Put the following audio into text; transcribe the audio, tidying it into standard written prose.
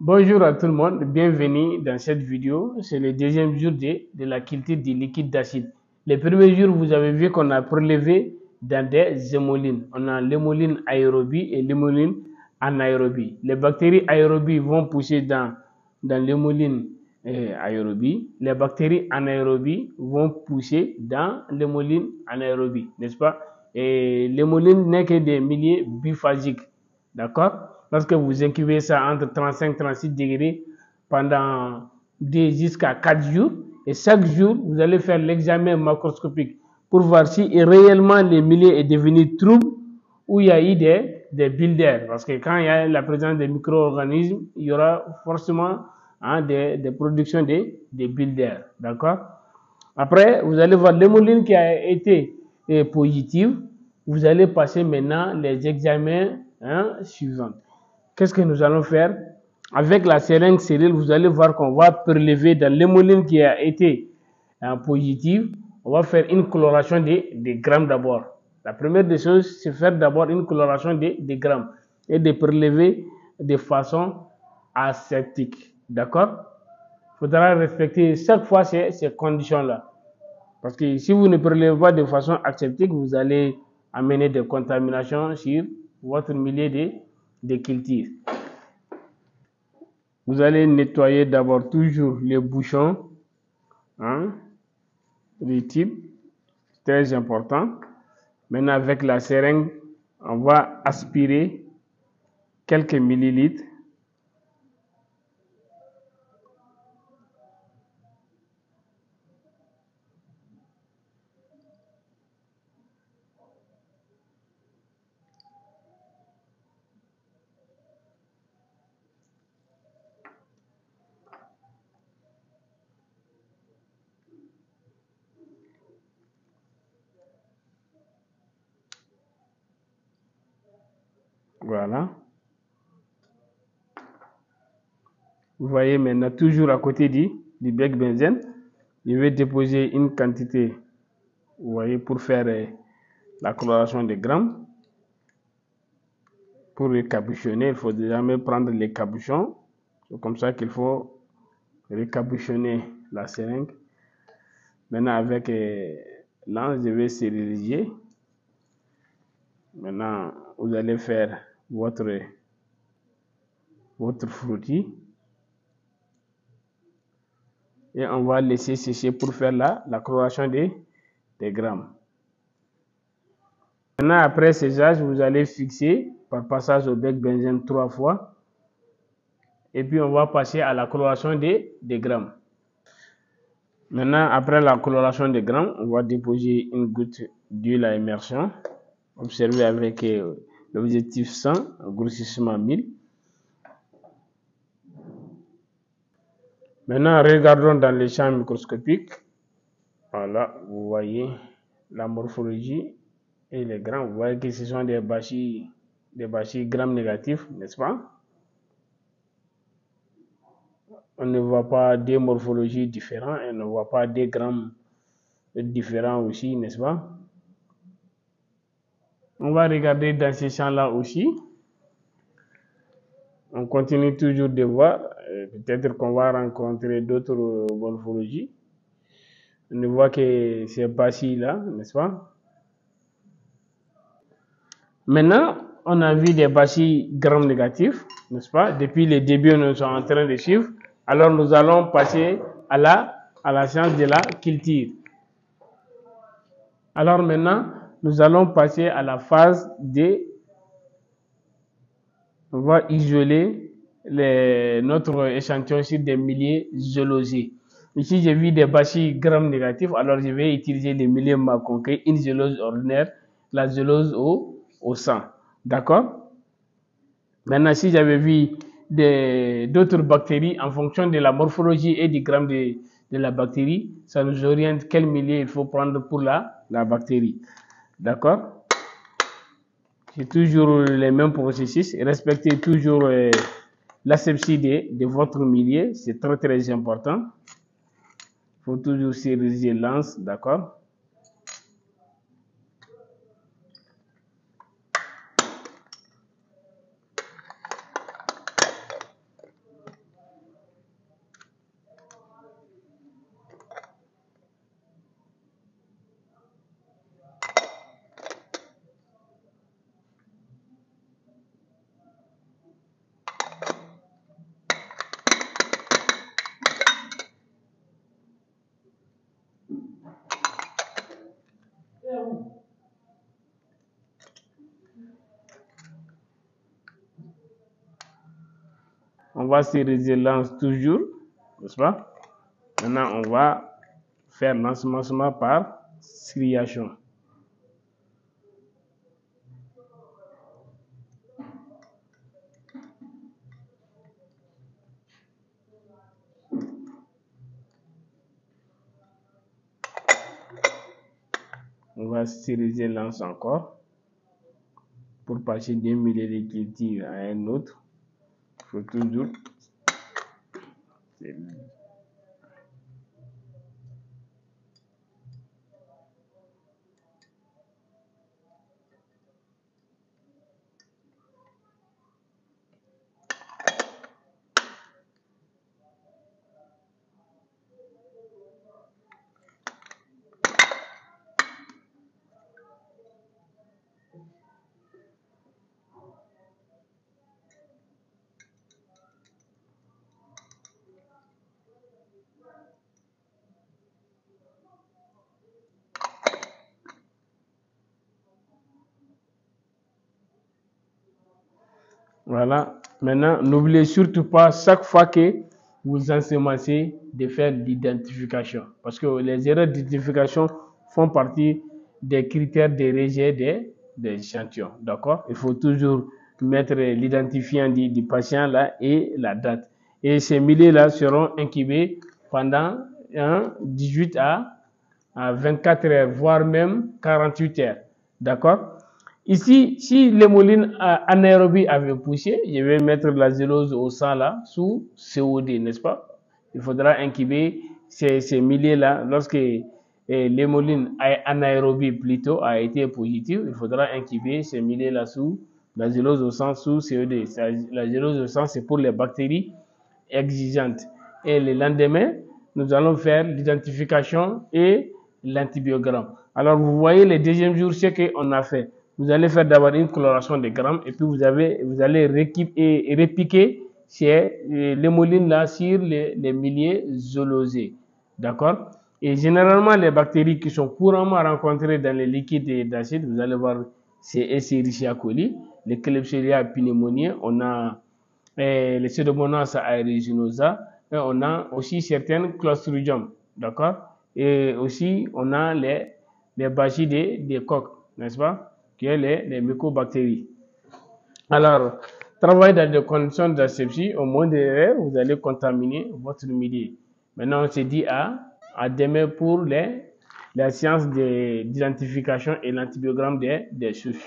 Bonjour à tout le monde, bienvenue dans cette vidéo. C'est le deuxième jour de la culture du liquide d'acide. Les premiers jours, vous avez vu qu'on a prélevé dans des hémolines. On a l'hémoline aérobie et l'hémoline anaérobie. Les bactéries aérobies vont pousser dans l'hémoline aérobie. Les bactéries anaérobies vont pousser dans l'hémoline anaérobie, n'est-ce pas? Et l'hémoline n'est que des milieux biphasiques, d'accord? Lorsque vous incubez ça entre 35 et 36 degrés pendant 2 jusqu'à 4 jours, et chaque jour, vous allez faire l'examen macroscopique pour voir si réellement le milieu est devenu trouble ou il y a eu des builders. Parce que quand il y a la présence des micro-organismes, il y aura forcément des productions de builders. D'accord? Après, vous allez voir l'hémolyne qui a été positive. Vous allez passer maintenant les examens suivants. Qu'est-ce que nous allons faire? Avec la seringue stérile, vous allez voir qu'on va prélever dans l'hémolyne qui a été positive. On va faire une coloration des grammes d'abord. La première des choses, c'est faire d'abord une coloration des grammes et de prélever de façon aseptique. D'accord? Il faudra respecter chaque fois ces conditions-là. Parce que si vous ne prélevez pas de façon aseptique, vous allez amener des contaminations sur votre milieu de culture. Vous allez nettoyer d'abord toujours les bouchons, les types, très important. Maintenant, avec la seringue, on va aspirer quelques millilitres. Voilà. Vous voyez maintenant, toujours à côté du bec benzène, je vais déposer une quantité, vous voyez, pour faire la coloration des grammes. Pour les capuchonner, il faut jamais prendre les capuchons. C'est comme ça qu'il faut recapuchonner la seringue. Maintenant, avec l'anse, je vais stériliser. Maintenant, vous allez faire votre frottis. Et on va laisser sécher pour faire la coloration des grammes. Maintenant, après séchage, vous allez fixer par passage au bec benzène 3 fois. Et puis, on va passer à la coloration des grammes. Maintenant, après la coloration des grammes, on va déposer une goutte d'huile à immersion. Observez avec l'objectif 100, grossissement 1000. Maintenant, regardons dans les champs microscopiques. Voilà, vous voyez la morphologie et les grammes. Vous voyez que ce sont des bâchis grammes négatifs, n'est-ce pas? On ne voit pas des morphologies différentes et on ne voit pas des grammes différents aussi, n'est-ce pas? On va regarder dans ces champs-là aussi. On continue toujours de voir. Peut-être qu'on va rencontrer d'autres morphologies. On ne voit que ces bâchis-là, n'est-ce pas? Maintenant, on a vu des bâchis grammes négatifs, n'est-ce pas? Depuis le début, nous sommes en train de suivre. Alors, nous allons passer à la science de la culture. Alors maintenant, nous allons passer à la phase de... On va isoler notre échantillon sur des milliers zoolosés. Ici, j'ai vu des bâchis grammes négatifs, alors je vais utiliser les milliers macronqués, une zoolose ordinaire, la zoolose au sang. D'accord? Maintenant, si j'avais vu d'autres bactéries, en fonction de la morphologie et du gramme de la bactérie, ça nous oriente quel milieu il faut prendre pour la bactérie. D'accord? C'est toujours les mêmes processus. Respectez toujours l'asepsie de votre milieu. C'est très, très important. Il faut toujours stériliser l'anse, d'accord? On va stériliser l'anse toujours, n'est-ce pas? Maintenant, on va faire l'ensemencement par striation. On va stériliser l'anse encore pour passer d'un milieu de culture à un autre. Il faut toujours voilà. Maintenant, n'oubliez surtout pas, chaque fois que vous ensemencez, de faire l'identification. Parce que les erreurs d'identification font partie des critères de rejet des échantillons. D'accord? Il faut toujours mettre l'identifiant du patient là et la date. Et ces milliers là seront incubés pendant 18 à 24 heures, voire même 48 heures. D'accord? Ici, si l'hémolyne anaérobie avait poussé, je vais mettre la zélose au sang là sous COD, n'est-ce pas? Il faudra incuber ces milliers-là. Lorsque l'hémolyne anaérobie plutôt a été positive, il faudra incuber ces milliers-là sous la zélose au sang sous COD. La zélose au sang, c'est pour les bactéries exigeantes. Et le lendemain, nous allons faire l'identification et l'antibiogramme. Alors, vous voyez, le deuxième jour, ce qu'on a fait. Vous allez faire d'abord une coloration des grammes et puis vous allez répiquer l'hémolyne là sur les milliers zoolosés. D'accord? Et généralement, les bactéries qui sont couramment rencontrées dans les liquides d'acide, vous allez voir, c'est Escherichia coli, les Klebsiella pneumoniae, on a les Pseudomonas aeruginosa, et on a aussi certaines Clostridium, d'accord? Et aussi, on a les bacilles des coques, n'est-ce pas? Qui est les mycobactéries. Alors, travaillez dans des conditions d'asepsie, au moins d'erreur, vous allez contaminer votre milieu. Maintenant, on se dit à demain pour la science d'identification et l'antibiogramme des souches.